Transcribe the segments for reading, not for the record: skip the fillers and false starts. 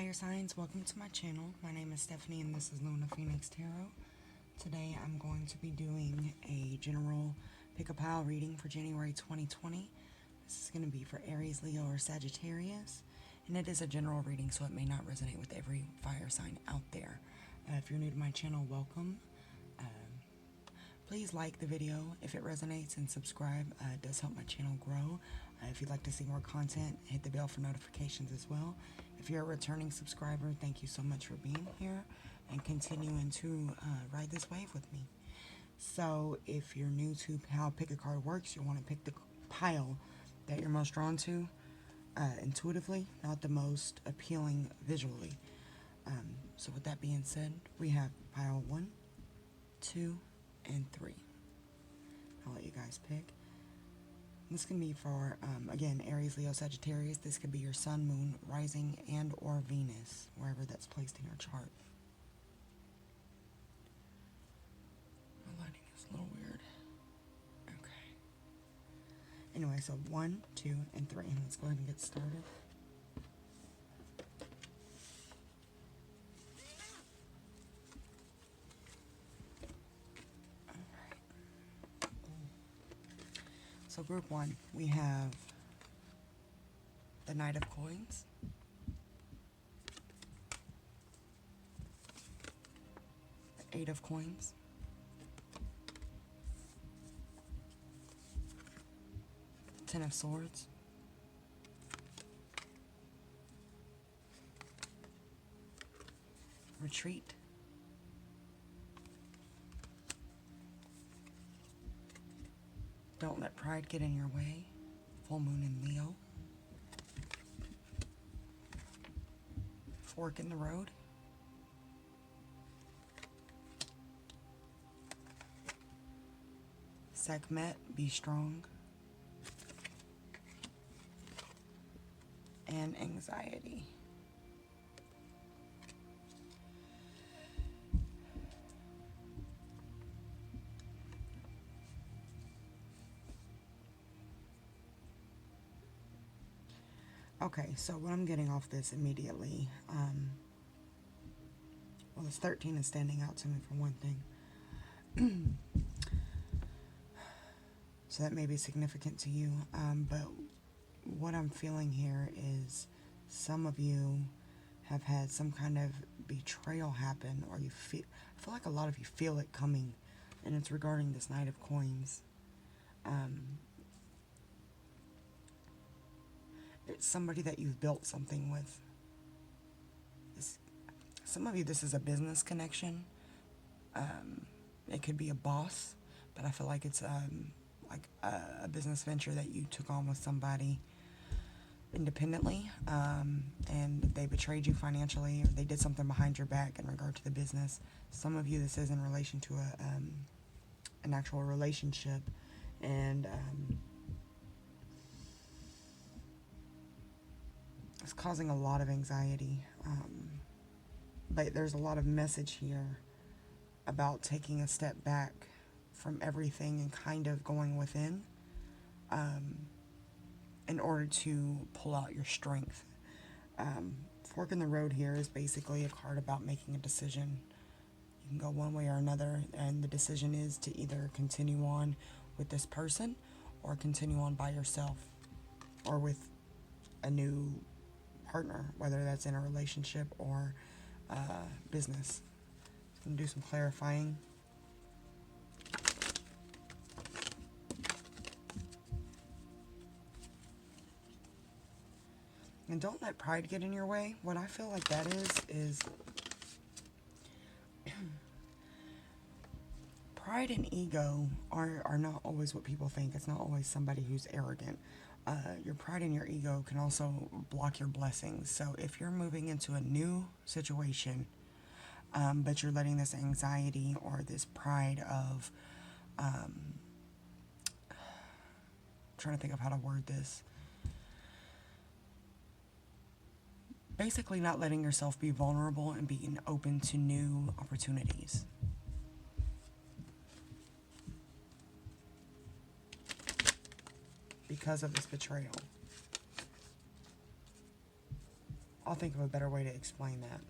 fire signs, welcome to my channel. My name is Stephanie and this is Luna Phoenix Tarot. Today I'm going to be doing a general pick-a-pile reading for January 2020. This is going to be for Aries, Leo, or Sagittarius. And it is a general reading, so it may not resonate with every fire sign out there. If you're new to my channel, welcome. Please like the video if it resonates and subscribe. It does help my channel grow. If you'd like to see more content, hit the bell for notifications as well. If you're a returning subscriber, thank you so much for being here and continuing to ride this wave with me. So if you're new to how pick a card works, you want to pick the pile that you're most drawn to intuitively, not the most appealing visually. So with that being said, we have pile 1, 2, and 3. I'll let you guys pick. This can be for, again, Aries, Leo, Sagittarius. This could be your sun, moon, rising, and or Venus, wherever that's placed in your chart. My lighting is a little weird. Okay. Anyway, so 1, 2, and 3. Let's go ahead and get started. So group 1, we have the Knight of Coins, the 8 of Coins, Ten of Swords, Retreat, Don't let pride get in your way, full moon in Leo, fork in the road, Sekhmet, be strong, and anxiety. Okay, so what I'm getting off this immediately, well, this 13 is standing out to me for one thing. So that may be significant to you, but what I'm feeling here is some of you have had some kind of betrayal happen, or I feel like a lot of you feel it coming, and it's regarding this Knight of Coins. It's somebody that you've built something with. Some of you, this is a business connection. It could be a boss, but I feel like it's like a business venture that you took on with somebody independently, and they betrayed you financially, or they did something behind your back in regard to the business. Some of you, this is in relation to an actual relationship, and it's causing a lot of anxiety, but there's a lot of message here about taking a step back from everything and kind of going within in order to pull out your strength. Fork in the road here is basically a card about making a decision. You can go one way or another, and the decision is to either continue on with this person or continue on by yourself or with a new partner, whether that's in a relationship or business. I'm going to do some clarifying. And don't let pride get in your way. What I feel like that is pride and ego are not always what people think. It's not always somebody who's arrogant. Your pride and your ego can also block your blessings. So if you're moving into a new situation, but you're letting this anxiety or this pride of, trying to think of how to word this, basically not letting yourself be vulnerable and being open to new opportunities. Because of this betrayal. I'll think of a better way to explain that.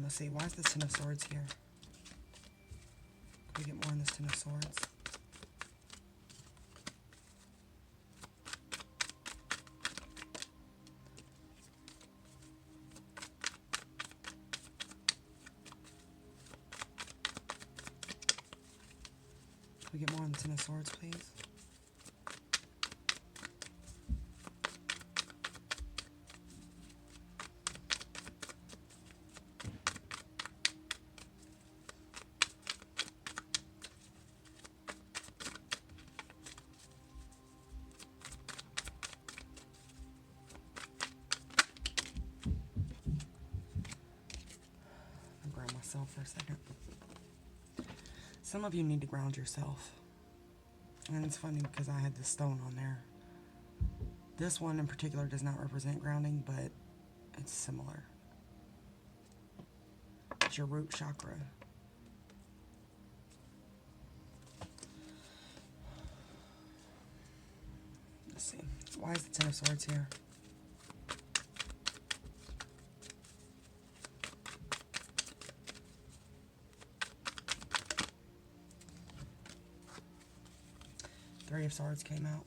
Let's see, why is the Ten of Swords here? Can we get more on this Ten of Swords? Can we get more on the Ten of Swords, please? For a second. Some of you need to ground yourself. And it's funny because I had this stone on there. This one in particular does not represent grounding, but it's similar. It's your root chakra. Let's see. Why is the Ten of Swords here? Three of Swords came out.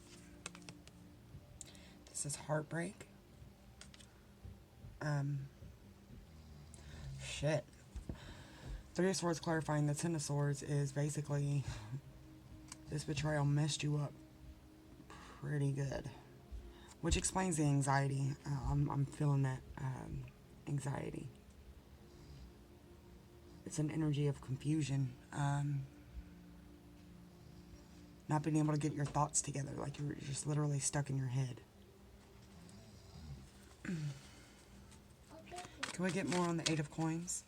This is heartbreak. Shit. Three of Swords clarifying the Ten of Swords is basically this betrayal messed you up pretty good. Which explains the anxiety. I'm feeling that anxiety. It's an energy of confusion. Not being able to get your thoughts together, like you're just literally stuck in your head. Can we get more on the Eight of Coins?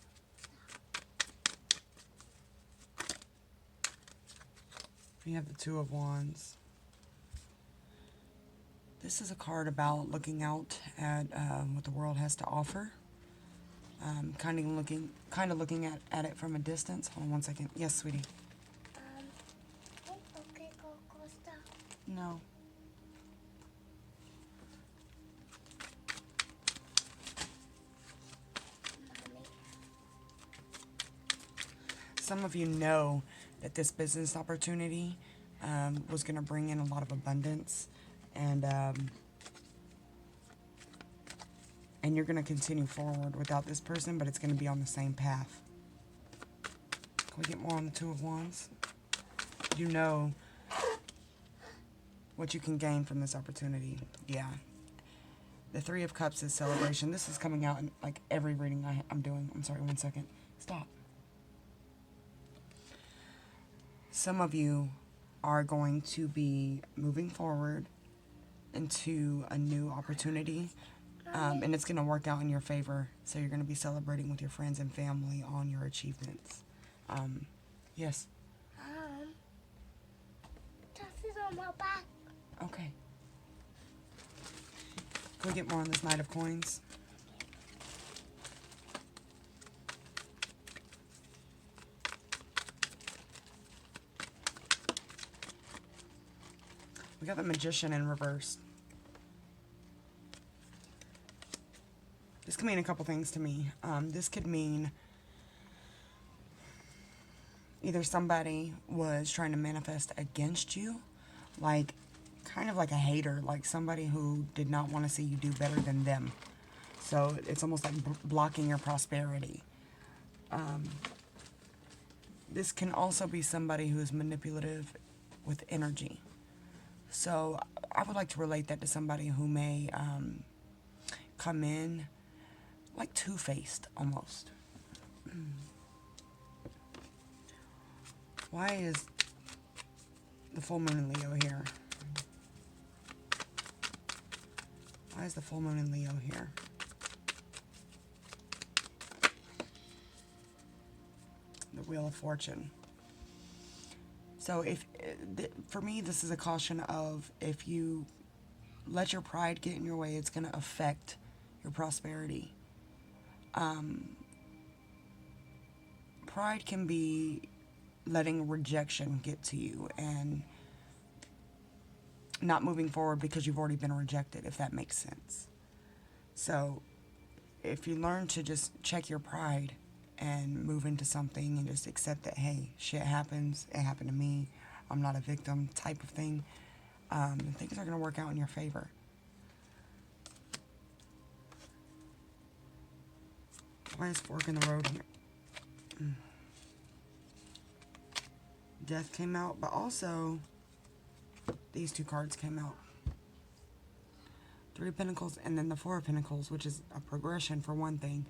We have the Two of Wands. This is a card about looking out at what the world has to offer. Kind of looking at it from a distance. Hold on one second. Yes, sweetie. No. Some of you know that this business opportunity was going to bring in a lot of abundance, and you're going to continue forward without this person, but it's going to be on the same path. Can we get more on the Two of Wands? You know what you can gain from this opportunity. Yeah. The Three of Cups is celebration. This is coming out in like every reading I'm doing. I'm sorry, one second. Stop. Some of you are going to be moving forward into a new opportunity, and it's going to work out in your favor. So you're going to be celebrating with your friends and family on your achievements. Yes. This is on my back. Okay. Can we get more on this Knight of Coins? We got the Magician in reverse. This could mean a couple things to me. This could mean either somebody was trying to manifest against you, like kind of like a hater, like somebody who did not want to see you do better than them. So it's almost like blocking your prosperity. This can also be somebody who is manipulative with energy. So I would like to relate that to somebody who may come in like two-faced almost. Why is the full moon in Leo here? Why is the full moon in Leo here? The Wheel of Fortune. So for me, this is a caution of if you let your pride get in your way, it's going to affect your prosperity. Pride can be letting rejection get to you, and not moving forward because you've already been rejected, if that makes sense. So if you learn to just check your pride and move into something and just accept that, hey, shit happens, it happened to me, I'm not a victim type of thing, things are going to work out in your favor. Why is fork in the road here? Death came out, but also these two cards came out. Three of Pentacles and then the Four of Pentacles, which is a progression for one thing.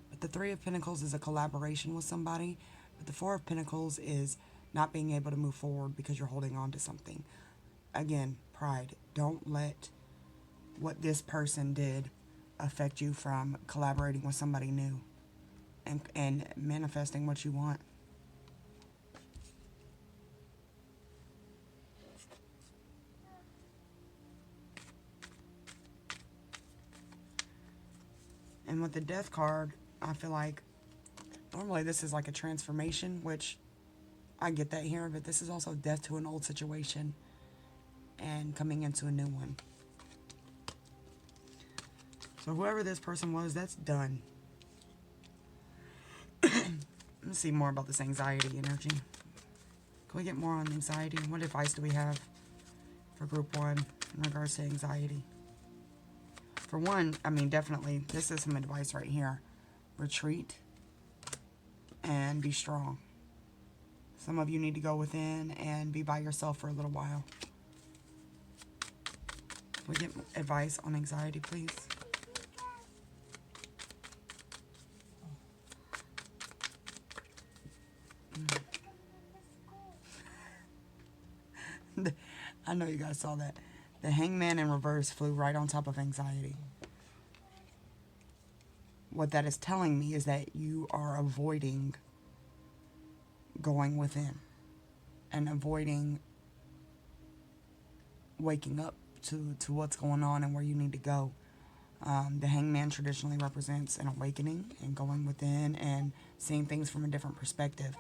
But the Three of Pentacles is a collaboration with somebody. But the Four of Pentacles is not being able to move forward because you're holding on to something. Again, pride. Don't let what this person did affect you from collaborating with somebody new and manifesting what you want. And with the Death card, I feel like normally this is like a transformation, which I get that here, but this is also death to an old situation and coming into a new one. So whoever this person was, that's done. Let's see more about this anxiety energy. Can we get more on anxiety? What advice do we have for group 1 in regards to anxiety? For one, I mean, definitely, this is some advice right here. Retreat and be strong. Some of you need to go within and be by yourself for a little while. Can we get advice on anxiety, please? I know you guys saw that. The Hangman in reverse flew right on top of anxiety. What that is telling me is that you are avoiding going within and avoiding waking up to what's going on and where you need to go. The Hangman traditionally represents an awakening and going within and seeing things from a different perspective.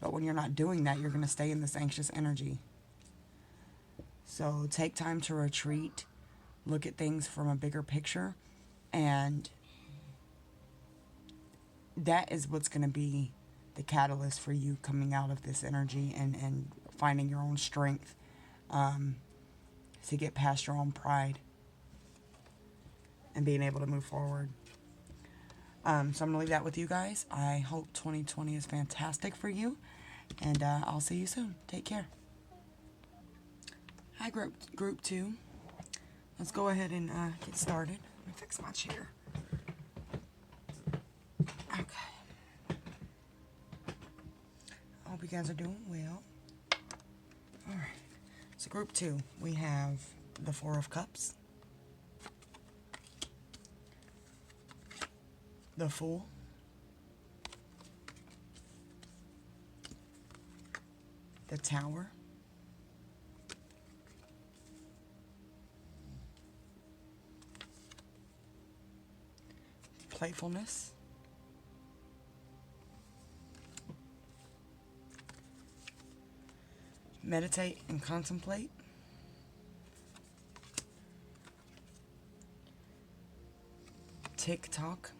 But when you're not doing that, you're going to stay in this anxious energy. So take time to retreat, look at things from a bigger picture, and that is what's going to be the catalyst for you coming out of this energy and finding your own strength to get past your own pride and being able to move forward. So I'm going to leave that with you guys. I hope 2020 is fantastic for you, and I'll see you soon. Take care. Hi, group 2. Let's go ahead and get started. Let me fix my chair. Okay. I hope you guys are doing well. Alright. So group 2, we have the Four of Cups, the Fool, the Tower, playfulness, meditate and contemplate, TikTok,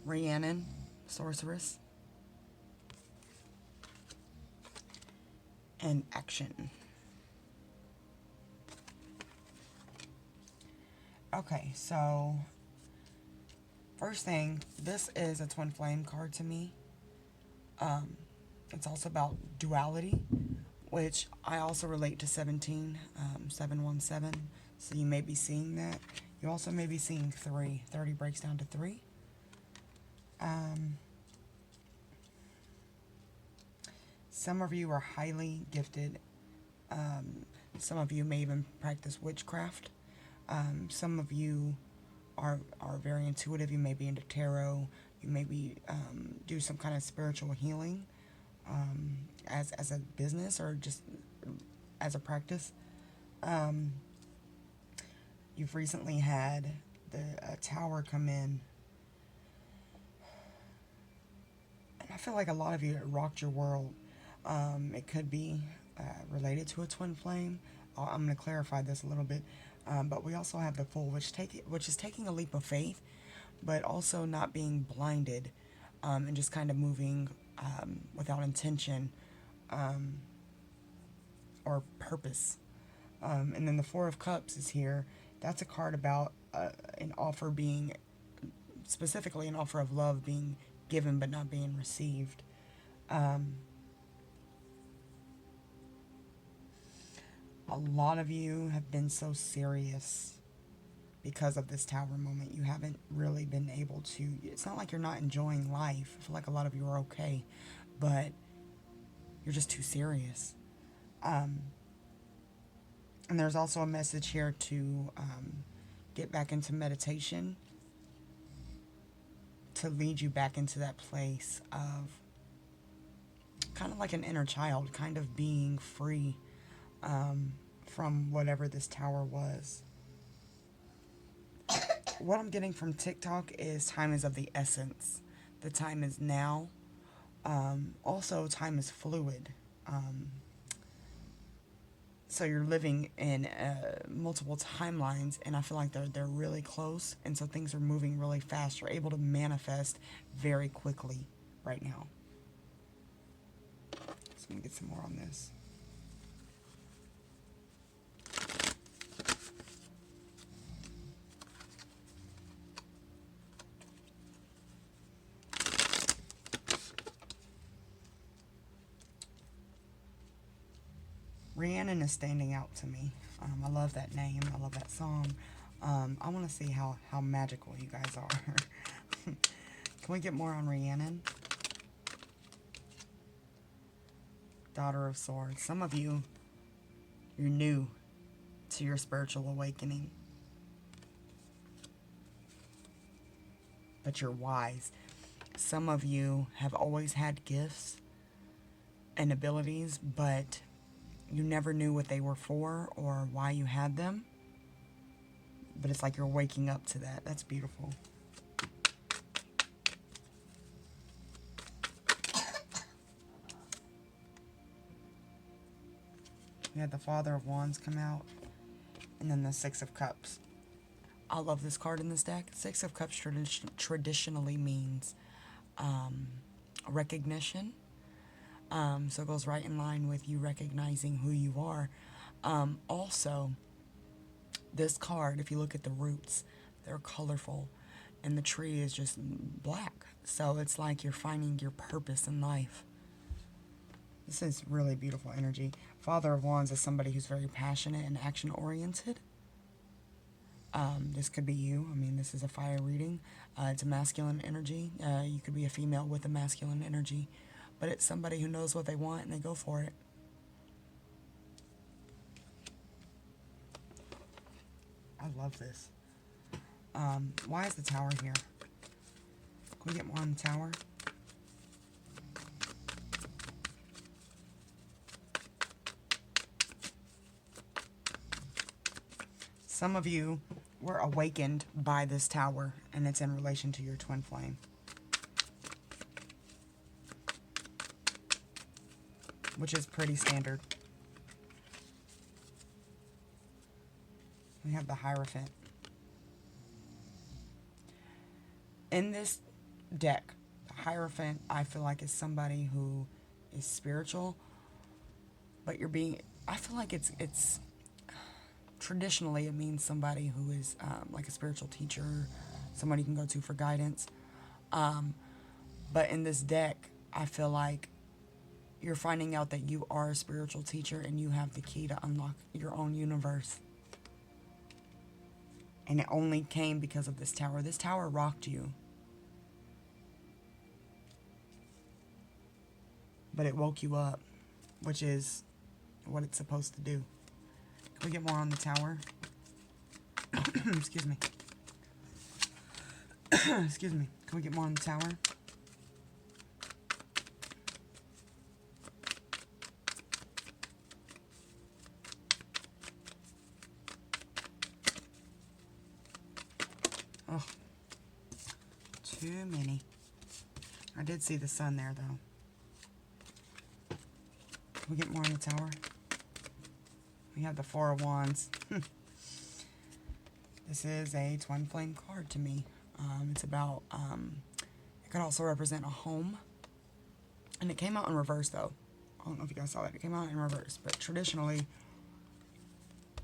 Rhiannon, sorceress, and action. Okay, so first thing, this is a twin flame card to me. It's also about duality, which I also relate to 717. So you may be seeing that. You also may be seeing 3. 30 breaks down to 3. Some of you are highly gifted. Some of you may even practice witchcraft. Some of you are very intuitive. You may be into tarot. You may be do some kind of spiritual healing as a business or just as a practice. You've recently had a tower come in, and I feel like a lot of you, it rocked your world. It could be related to a twin flame. I'm going to clarify this a little bit. But we also have the Fool, which is taking a leap of faith, but also not being blinded, and just kind of moving without intention or purpose. And then the Four of Cups is here. That's a card about an offer being, specifically an offer of love being given but not being received. A lot of you have been so serious because of this Tower moment. You haven't really been able to, it's not like you're not enjoying life. I feel like a lot of you are okay, but you're just too serious. And there's also a message here to get back into meditation, to lead you back into that place of kind of like an inner child, kind of being free from whatever this tower was. What I'm getting from TikTok is time is of the essence. The time is now. Also, time is fluid. So you're living in multiple timelines, and I feel like they're really close, and so things are moving really fast. You're able to manifest very quickly right now. So I'm gonna get some more on this. Rhiannon is standing out to me. I love that name. I love that song. I want to see how magical you guys are. Can we get more on Rhiannon? Daughter of Swords. Some of you, you're new to your spiritual awakening. But you're wise. Some of you have always had gifts and abilities, but you never knew what they were for or why you had them. But it's like you're waking up to that. That's beautiful. We had the Father of Wands come out, and then the Six of Cups. I love this card in this deck. Six of Cups traditionally means recognition. So it goes right in line with you recognizing who you are. Also, this card, if you look at the roots, they're colorful, and the tree is just black. So it's like you're finding your purpose in life. This is really beautiful energy. Father of Wands is somebody who's very passionate and action-oriented. This could be you. I mean, this is a fire reading. It's a masculine energy. You could be a female with a masculine energy. But it's somebody who knows what they want and they go for it. I love this. Why is the Tower here? Can we get more on the Tower? Some of you were awakened by this Tower, and it's in relation to your twin flame. Which is pretty standard. We have the Hierophant. In this deck, the Hierophant, I feel like, is somebody who is spiritual, but you're being, I feel like it's traditionally it means somebody who is like a spiritual teacher, somebody you can go to for guidance. But in this deck, I feel like you're finding out that you are a spiritual teacher and you have the key to unlock your own universe. And it only came because of this Tower. This Tower rocked you. But it woke you up, which is what it's supposed to do. Can we get more on the Tower? Excuse me. Excuse me. Can we get more on the Tower? Oh, too many. I did see the sun there, though. We get more in the Tower. We have the Four of Wands. This is a twin flame card to me. It's about, it could also represent a home. And it came out in reverse, though. I don't know if you guys saw that. It came out in reverse. But traditionally,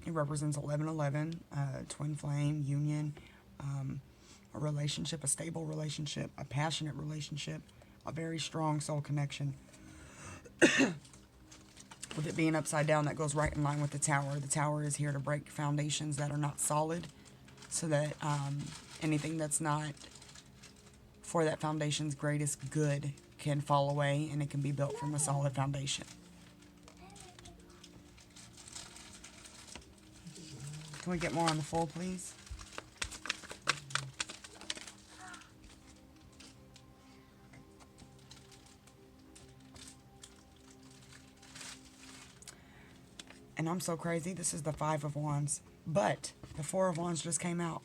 it represents 1111, twin flame, union, a relationship, a stable relationship, a passionate relationship, a very strong soul connection. With it being upside down, that goes right in line with the Tower. The Tower is here to break foundations that are not solid, so that anything that's not for that foundation's greatest good can fall away, and it can be built from a solid foundation. Can we get more on the Fool, please? And I'm so crazy, this is the Five of Wands, but the Four of Wands just came out.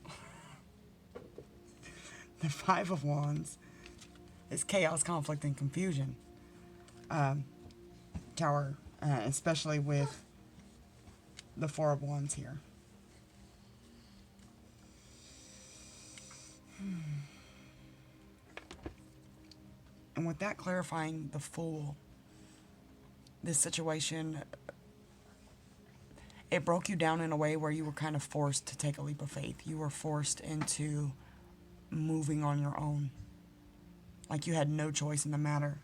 The Five of Wands is chaos, conflict, and confusion. Tower, especially with the Four of Wands here. And with that clarifying the Fool, this situation, it broke you down in a way where you were kind of forced to take a leap of faith. You were forced into moving on your own. Like you had no choice in the matter.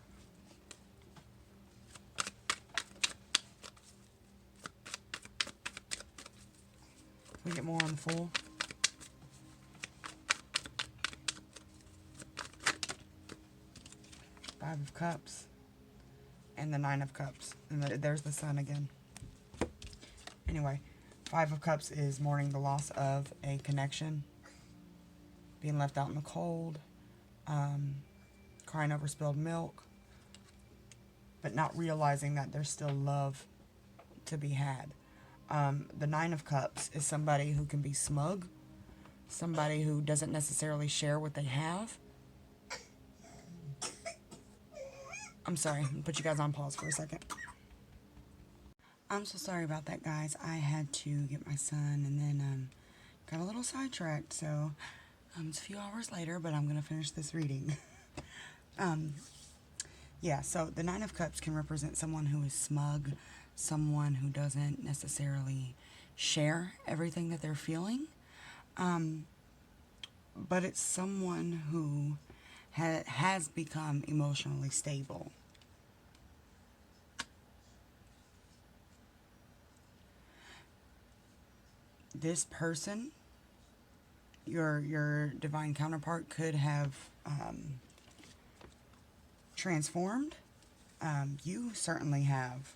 Can we get more on the Fool? Five of Cups. And the Nine of Cups. And there's the Sun again. Anyway, Five of Cups is mourning the loss of a connection, being left out in the cold, crying over spilled milk, but not realizing that there's still love to be had. The Nine of Cups is somebody who can be smug, somebody who doesn't necessarily share what they have. I'm sorry, I'll put you guys on pause for a second. I'm so sorry about that, guys. I had to get my son and then got a little sidetracked. So it's a few hours later, but I'm going to finish this reading. Yeah, so the Nine of Cups can represent someone who is smug, someone who doesn't necessarily share everything that they're feeling. But it's someone who has become emotionally stable. This person, your divine counterpart, could have transformed. You certainly have.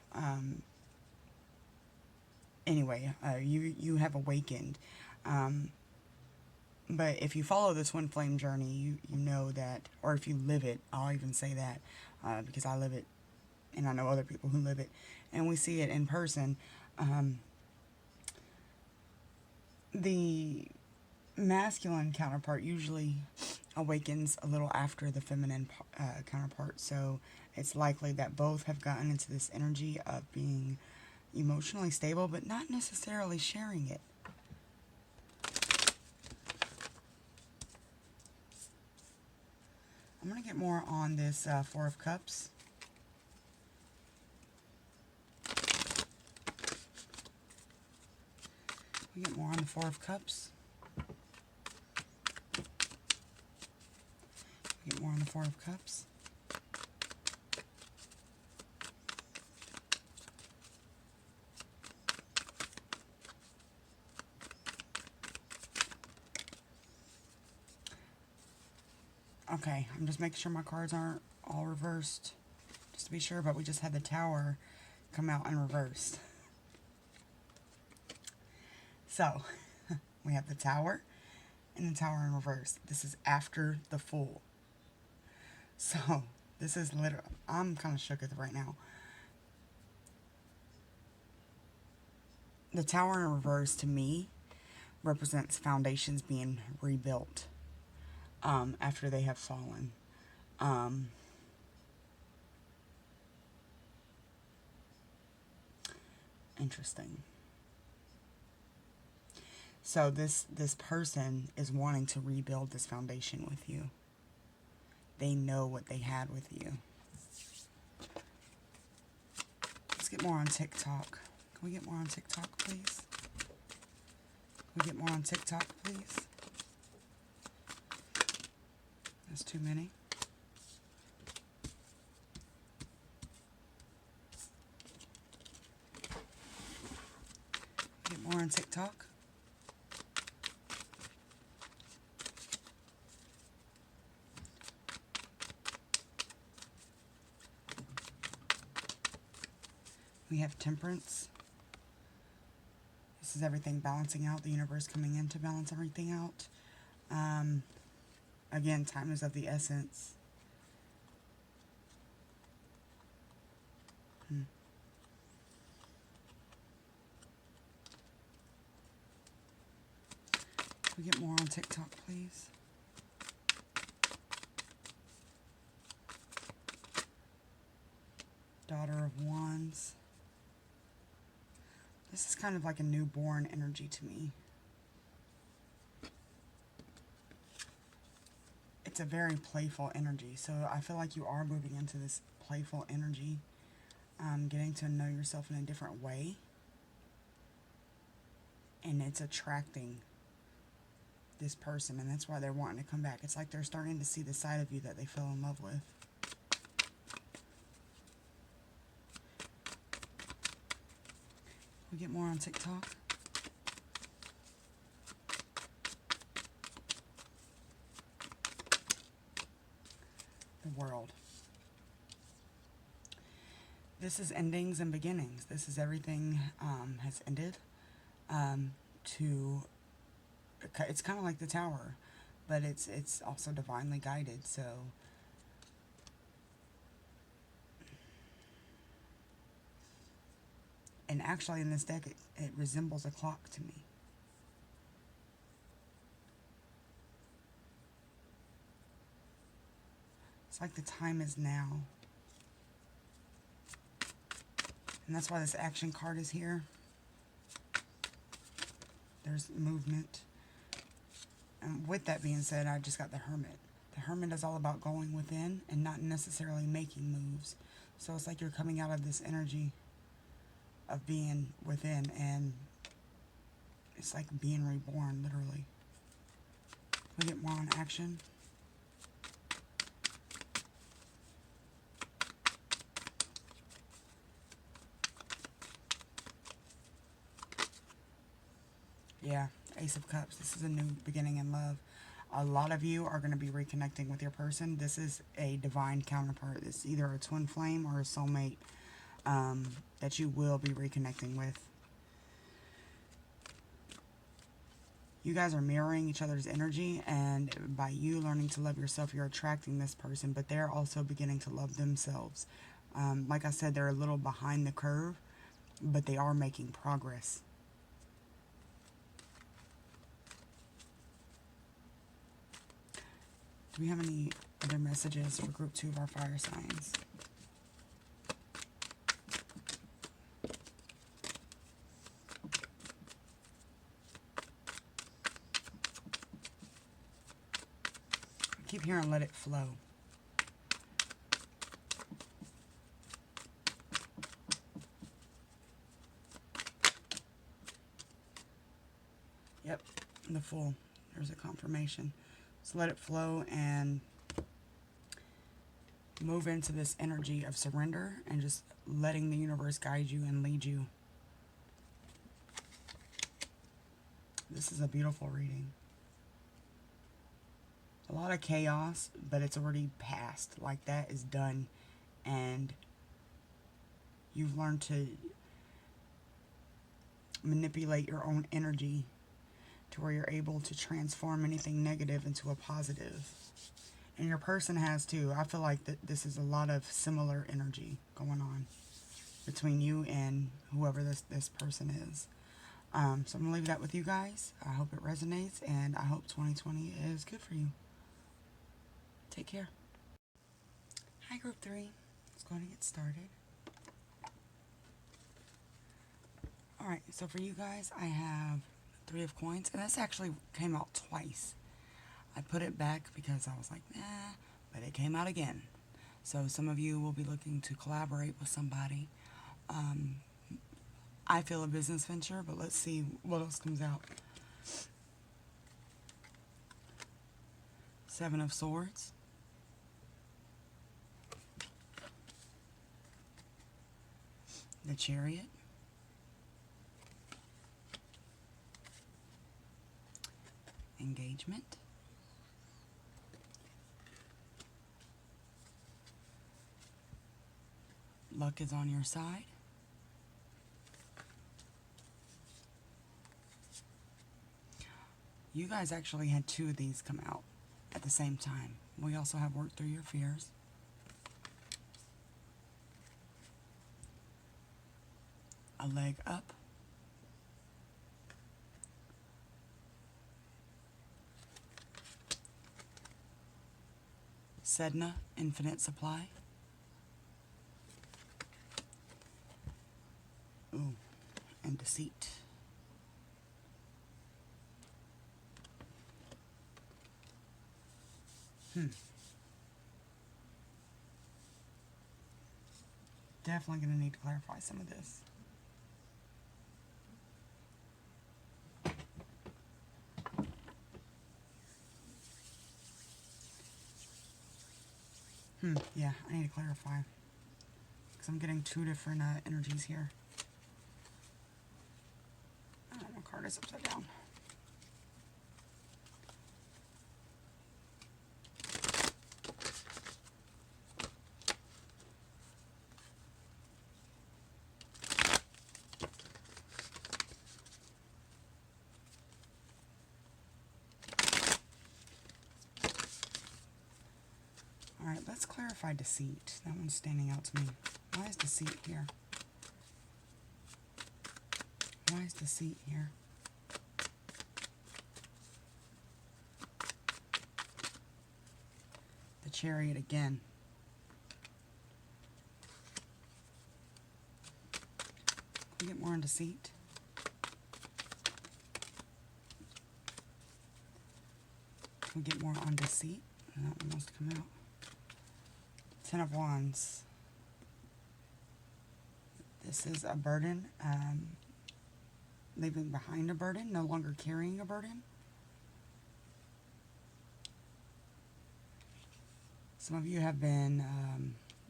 Anyway, you have awakened. But if you follow this twin flame journey, you know that, or if you live it, I'll even say that, because I live it, and I know other people who live it, and we see it in person. The masculine counterpart usually awakens a little after the feminine counterpart, so it's likely that both have gotten into this energy of being emotionally stable, but not necessarily sharing it. I'm going to get more on this Four of Cups. We get more on the Four of Cups. We get more on the Four of Cups. Okay, I'm just making sure my cards aren't all reversed, just to be sure, but we just had the Tower come out in reverse. So, we have the Tower and the Tower in reverse. This is after the Fool. So, this is literally, I'm kind of shook at it right now. The Tower in reverse, to me, represents foundations being rebuilt after they have fallen. Interesting. So this person is wanting to rebuild this foundation with you. They know what they had with you. Let's get more on TikTok. Can we get more on TikTok, please? Can we get more on TikTok, please? That's too many. Get more on TikTok. We have Temperance. This is everything balancing out. The universe coming in to balance everything out. Again, time is of the essence. Can we get more on TikTok, please? Daughter of Wands. This is kind of like a newborn energy to me. It's a very playful energy, so I feel like you are moving into this playful energy, getting to know yourself in a different way, and it's attracting this person, and that's why they're wanting to come back. It's like they're starting to see the side of you that they fell in love with. We get more on TikTok. The World. This is endings and beginnings. This is everything has ended. It's kind of like the Tower, but it's also divinely guided. So and actually in this deck it resembles a clock to me. It's like the time is now. And that's why this action card is here. There's movement. And with that being said, I just got the Hermit. The Hermit is all about going within and not necessarily making moves. So it's like you're coming out of this energy of being within, and it's like being reborn, literally. We get more on action. Yeah, Ace of Cups. This is a new beginning in love. A lot of you are going to be reconnecting with your person. This is a divine counterpart. It's either a twin flame or a soulmate that you will be reconnecting with. You guys are mirroring each other's energy, and by you learning to love yourself, you're attracting this person, but they're also beginning to love themselves. Like I said, they're a little behind the curve, but they are making progress. Do we have any other messages for group 2 of our fire signs? I keep hearing let it flow. Yep, the Fool. There's a confirmation. So let it flow and move into this energy of surrender and just letting the universe guide you and lead you. This is a beautiful reading. A lot of chaos, but it's already passed. Like, that is done, and you've learned to manipulate your own energy to where you're able to transform anything negative into a positive. And your person has too. I feel like that this is a lot of similar energy going on between you and whoever this person is. So I'm going to leave that with you guys. I hope it resonates, and I hope 2020 is good for you. Take care. Hi, group 3. Let's go ahead and get started. Alright, so for you guys, I have Three of Coins, and this actually came out twice. I put it back because I was like, nah, but it came out again. So some of you will be looking to collaborate with somebody. I feel a business venture, but let's see what else comes out. Seven of Swords. The Chariot. Engagement. Luck is on your side. You guys actually had two of these come out at the same time. We also have Work Through Your Fears. A Leg Up. Sedna, Infinite Supply. Ooh, and Deceit. Definitely going to need to clarify some of this. Yeah, I need to clarify. Because I'm getting two different energies here. Oh, my card is upside down. Alright, let's clarify Deceit. That one's standing out to me. Why is Deceit here? Why is Deceit here? The Chariot again. Can we get more on Deceit? Can we get more on Deceit? That one wants to come out. Ten of Wands. This is a burden. Leaving behind a burden, no longer carrying a burden. Some of you have been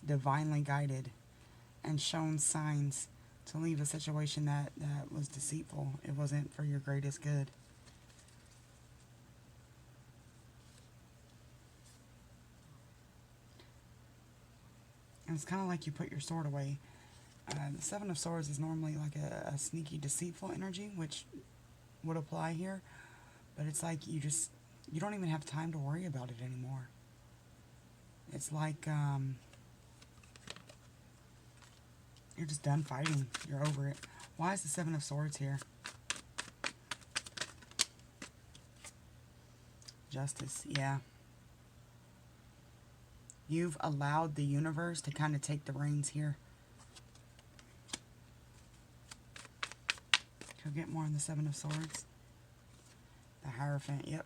divinely guided and shown signs to leave a situation that was deceitful. It wasn't for your greatest good. And it's kind of like you put your sword away. The Seven of Swords is normally like a sneaky, deceitful energy, which would apply here. But it's like you don't even have time to worry about it anymore. It's like you're just done fighting. You're over it. Why is the Seven of Swords here? Justice, yeah. You've allowed the universe to kind of take the reins here. Can we get more on the Seven of Swords? The Hierophant, yep.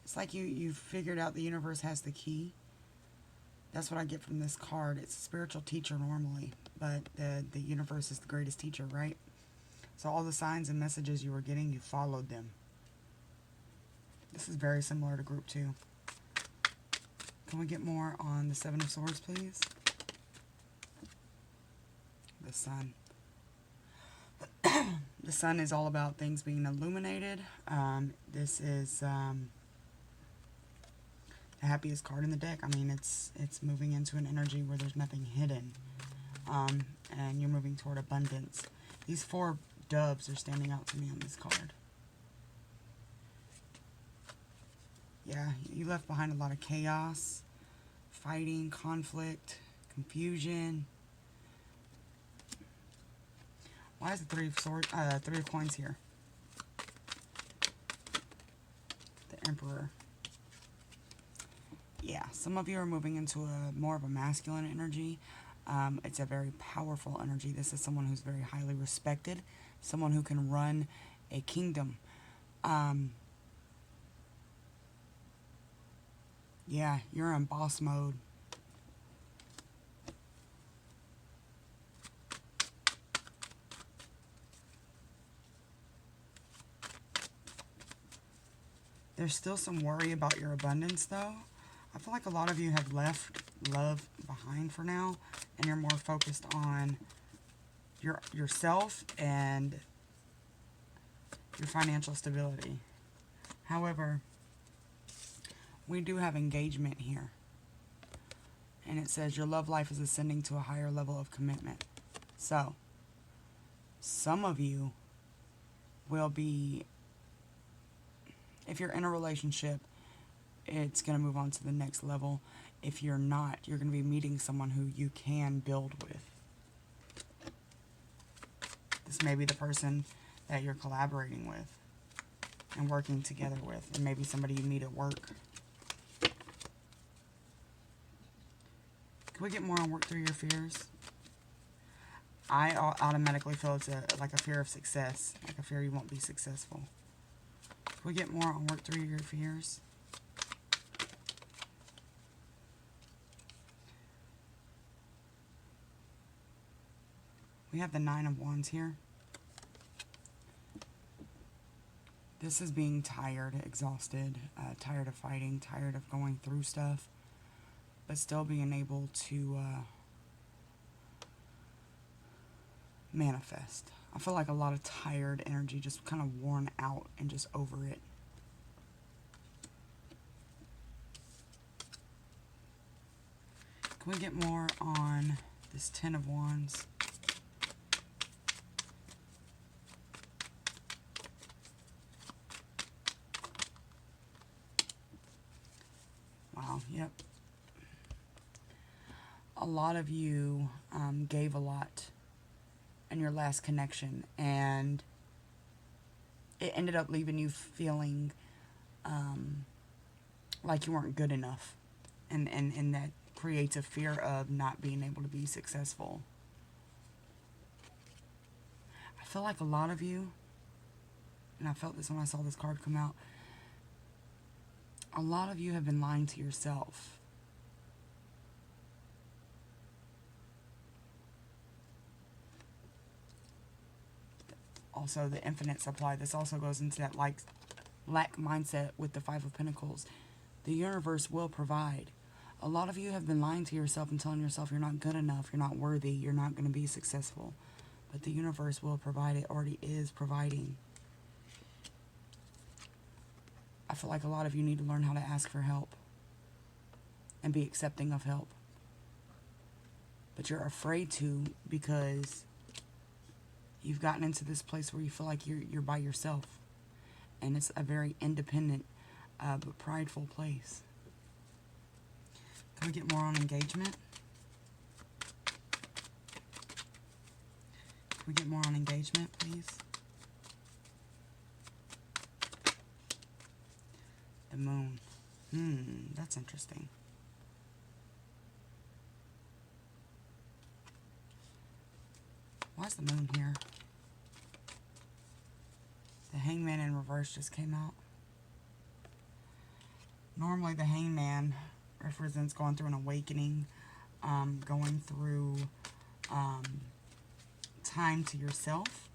It's like you figured out the universe has the key. That's what I get from this card. It's a spiritual teacher normally, but the universe is the greatest teacher, right? So all the signs and messages you were getting, you followed them. This is very similar to Group 2. Can we get more on the Seven of Swords, please? The Sun. The Sun is all about things being illuminated. This is the happiest card in the deck. I mean, it's moving into an energy where there's nothing hidden. And you're moving toward abundance. These four doves are standing out to me on this card. Yeah, you left behind a lot of chaos, fighting, conflict, confusion. Why is the Three of Coins here? The Emperor. Yeah, some of you are moving into more of a masculine energy. It's a very powerful energy. This is someone who's very highly respected, someone who can run a kingdom. Yeah, you're in boss mode. There's still some worry about your abundance, though. I feel like a lot of you have left love behind for now, and you're more focused on yourself and your financial stability. However, we do have engagement here. And it says your love life is ascending to a higher level of commitment. So, some of you will be, if you're in a relationship, it's going to move on to the next level. If you're not, you're going to be meeting someone who you can build with. This may be the person that you're collaborating with and working together with, and maybe somebody you meet at work. Can we get more on work through your fears? I automatically feel it's like a fear of success, like a fear you won't be successful. Can we get more on work through your fears? We have the 9 of Wands here. This is being tired, exhausted, tired of fighting, tired of going through stuff, but still being able to manifest. I feel like a lot of tired energy, just kind of worn out and just over it. Can we get more on this 10 of Wands? Wow, yep. A lot of you gave a lot in your last connection, and it ended up leaving you feeling like you weren't good enough, and that creates a fear of not being able to be successful. I feel like a lot of you, and I felt this when I saw this card come out, a lot of you have been lying to yourself. Also, the infinite supply. This also goes into that lack mindset with the 5 of Pentacles. The universe will provide. A lot of you have been lying to yourself and telling yourself you're not good enough, you're not worthy, you're not going to be successful. But the universe will provide. It already is providing. I feel like a lot of you need to learn how to ask for help and be accepting of help. But you're afraid to because you've gotten into this place where you feel like you're by yourself. And it's a very independent but prideful place. Can we get more on engagement? Can we get more on engagement, please? The moon. That's interesting. Why is the moon here? The Hangman in reverse just came out. Normally the Hangman represents going through an awakening, going through time to yourself.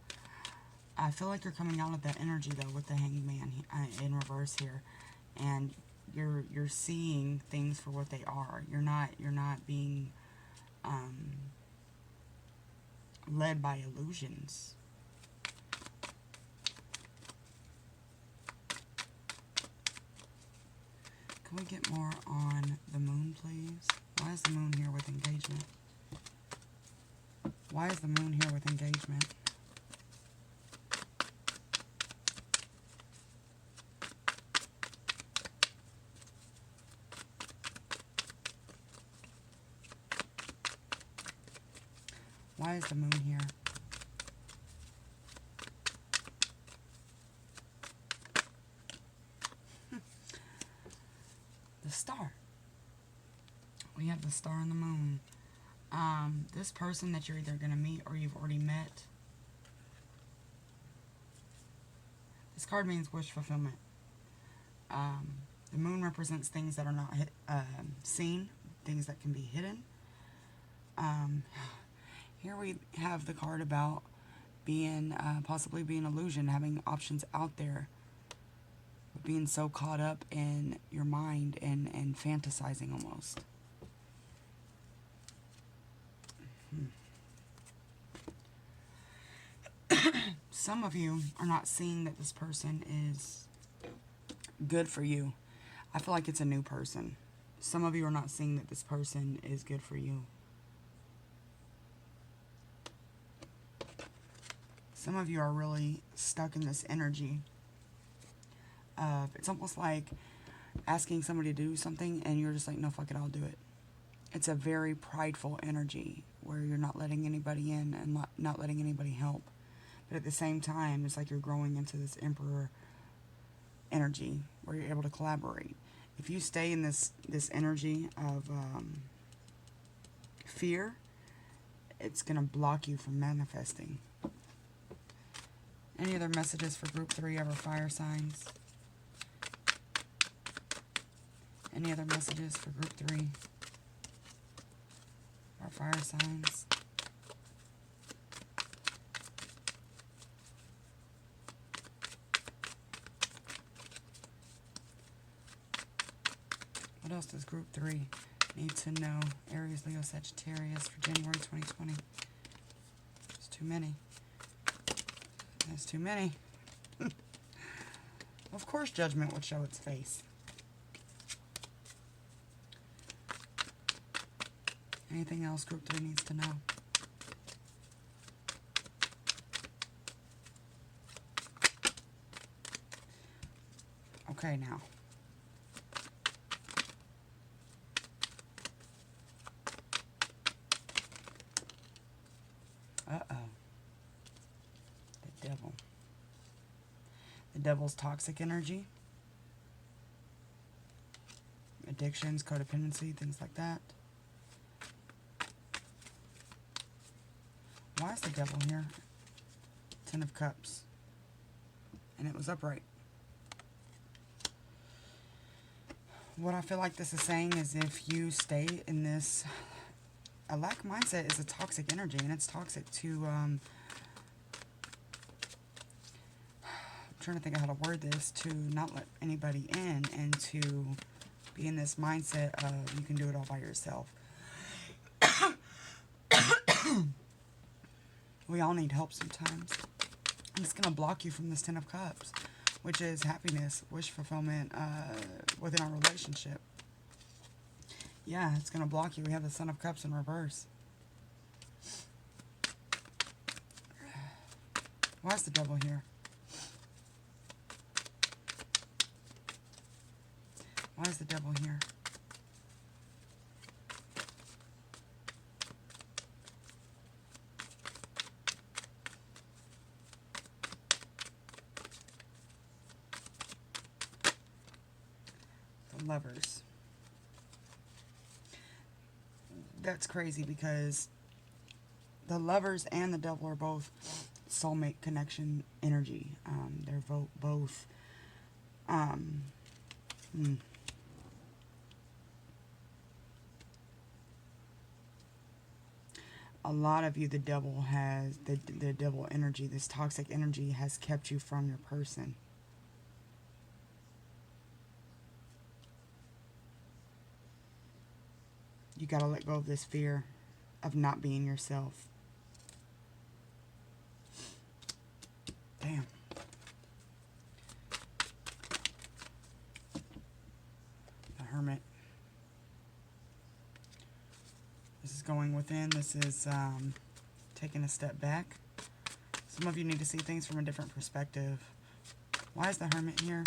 I feel like you're coming out of that energy though with the Hangman in reverse here, and you're seeing things for what they are. You're not being led by illusions. Can we get more on the moon, please? Why is the moon here with engagement? Why is the moon here with engagement? Why is the moon here? The star. We have the star and the moon. This person that you're either going to meet or you've already met. This card means wish fulfillment. The moon represents things that are not seen, things that can be hidden. Here we have the card about being, possibly being illusion, having options out there, but being so caught up in your mind and fantasizing almost. Some of you are not seeing that this person is good for you. I feel like it's a new person. Some of you are not seeing that this person is good for you. Some of you are really stuck in this energy of, it's almost like asking somebody to do something and you're just like, no, fuck it, I'll do it. It's a very prideful energy where you're not letting anybody in and not letting anybody help. But at the same time, it's like you're growing into this emperor energy where you're able to collaborate. If you stay in this energy of fear, it's going to block you from manifesting. Any other messages for group 3 of our fire signs? Any other messages for group 3? Our fire signs. What else does group 3 need to know? Aries, Leo, Sagittarius for January 2020. It's too many. That's too many. Of course judgment would show its face. Anything else group 3 needs to know? Okay, now. Uh-oh. The devil. The devil's toxic energy. Addictions, codependency, things like that. Why is the devil here? 10 of Cups. And it was upright. What I feel like this is saying is if you stay in this... A lack mindset is a toxic energy, and it's toxic to... I'm trying to think of how to word this. To not let anybody in, and to be in this mindset of you can do it all by yourself. We all need help sometimes. And it's going to block you from this 10 of Cups, which is happiness, wish fulfillment within our relationship. Yeah, it's going to block you. We have the Son of Cups in reverse. Why is the devil here? Why is the devil here? The Lovers. That's crazy because the Lovers and the devil are both soulmate connection energy. They're both a lot of you, the devil has the devil energy, this toxic energy has kept you from your person. You got to let go of this fear of not being yourself. Damn. The Hermit. This is going within. This is taking a step back. Some of you need to see things from a different perspective. Why is the Hermit here?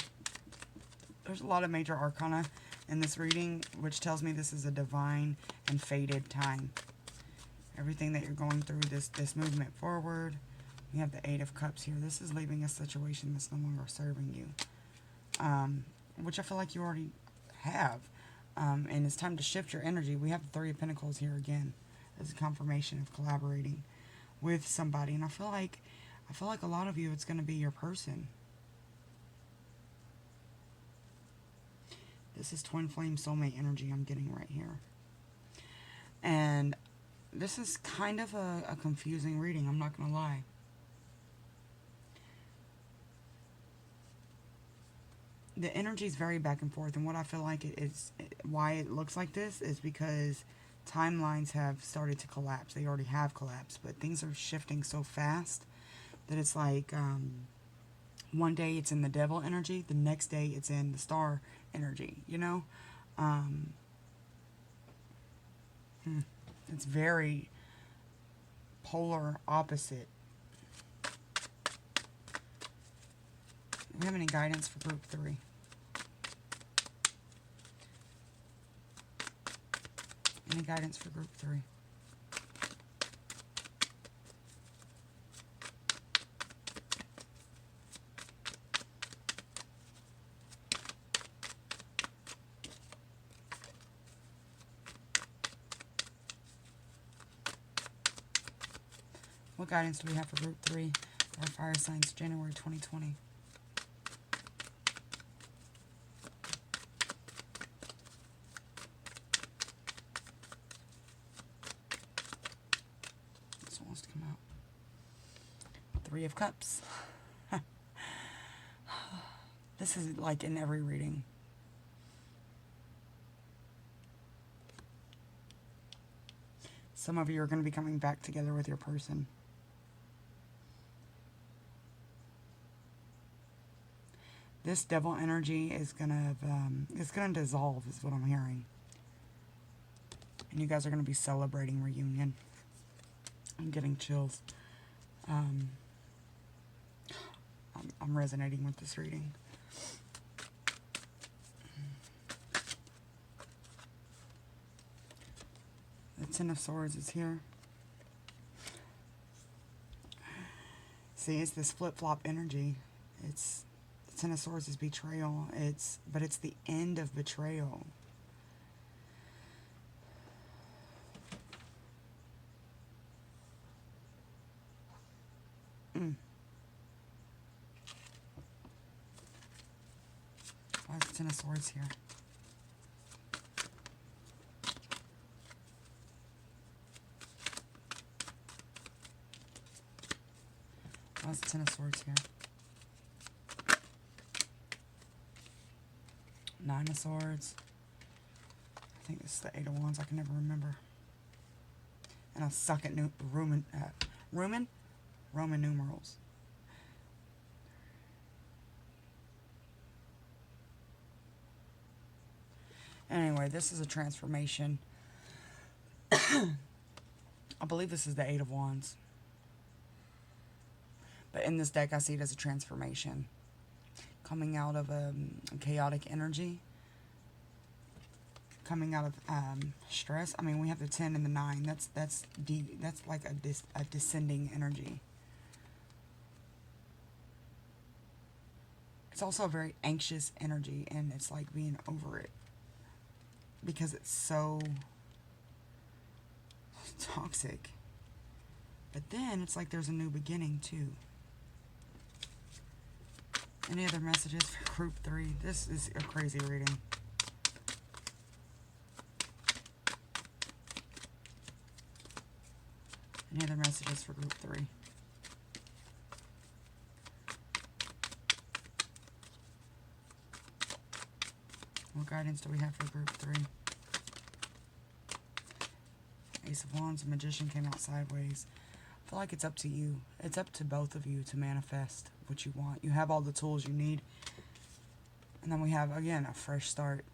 There's a lot of major arcana in this reading, which tells me this is a divine and fated time. Everything that you're going through, this movement forward. We have the 8 of Cups here. This is leaving a situation that's no longer serving you. Which I feel like you already have. And it's time to shift your energy. We have the 3 of Pentacles here again. as a confirmation of collaborating with somebody. And I feel like a lot of you, it's going to be your person. This is twin flame soulmate energy I'm getting right here. And this is kind of a confusing reading, I'm not going to lie. The energy is very back and forth, and what I feel like why it looks like this is because timelines have started to collapse. They already have collapsed, but things are shifting so fast that it's like one day it's in the devil energy, the next day it's in the star energy, you know? It's very polar opposite. Do we have any guidance for group 3? Any guidance for group 3? What guidance do we have for group 3? Our fire signs, January 2020. This one wants to come out. 3 of Cups. This is like in every reading. Some of you are going to be coming back together with your person. This devil energy is gonna dissolve, is what I'm hearing. And you guys are gonna be celebrating reunion. I'm getting chills. I'm resonating with this reading. The Ten of Swords is here. See, it's this flip-flop energy. It's Ten of Swords is betrayal. But it's the end of betrayal. Why is the Ten of Swords here? Why is the Ten of Swords here? Nine of Swords. I think this is the Eight of Wands. I can never remember. And I suck at Roman numerals. Anyway, this is a transformation. I believe this is the Eight of Wands. But in this deck, I see it as a transformation. Coming out of a chaotic energy. Coming out of stress. I mean, we have the 10 and the 9. That's like a descending energy. It's also a very anxious energy, and it's like being over it. Because it's so toxic. But then it's like there's a new beginning too. Any other messages for group 3? This is a crazy reading. Any other messages for group 3? What guidance do we have for group 3? Ace of Wands, Magician came out sideways. I feel like it's up to you. It's up to both of you to manifest what you want. You have all the tools you need. And then we have, again, a fresh start.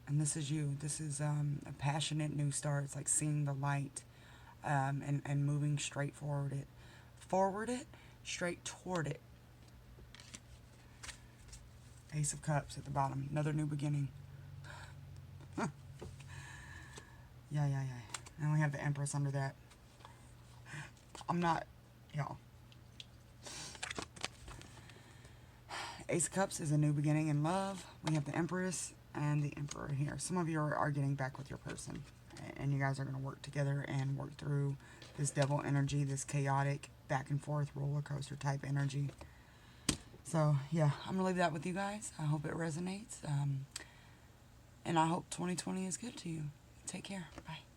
And this is you. This is a passionate new start. It's like seeing the light and moving straight forward it. Straight toward it. Ace of Cups at the bottom. Another new beginning. Yeah. And we have the Empress under that. I'm not, y'all. Ace of Cups is a new beginning in love. We have the Empress and the Emperor here. Some of you are getting back with your person. and you guys are going to work together and work through this devil energy, this chaotic back and forth roller coaster type energy. So yeah, I'm gonna leave that with you guys. I hope it resonates, and I hope 2020 is good to you. Take care. Bye.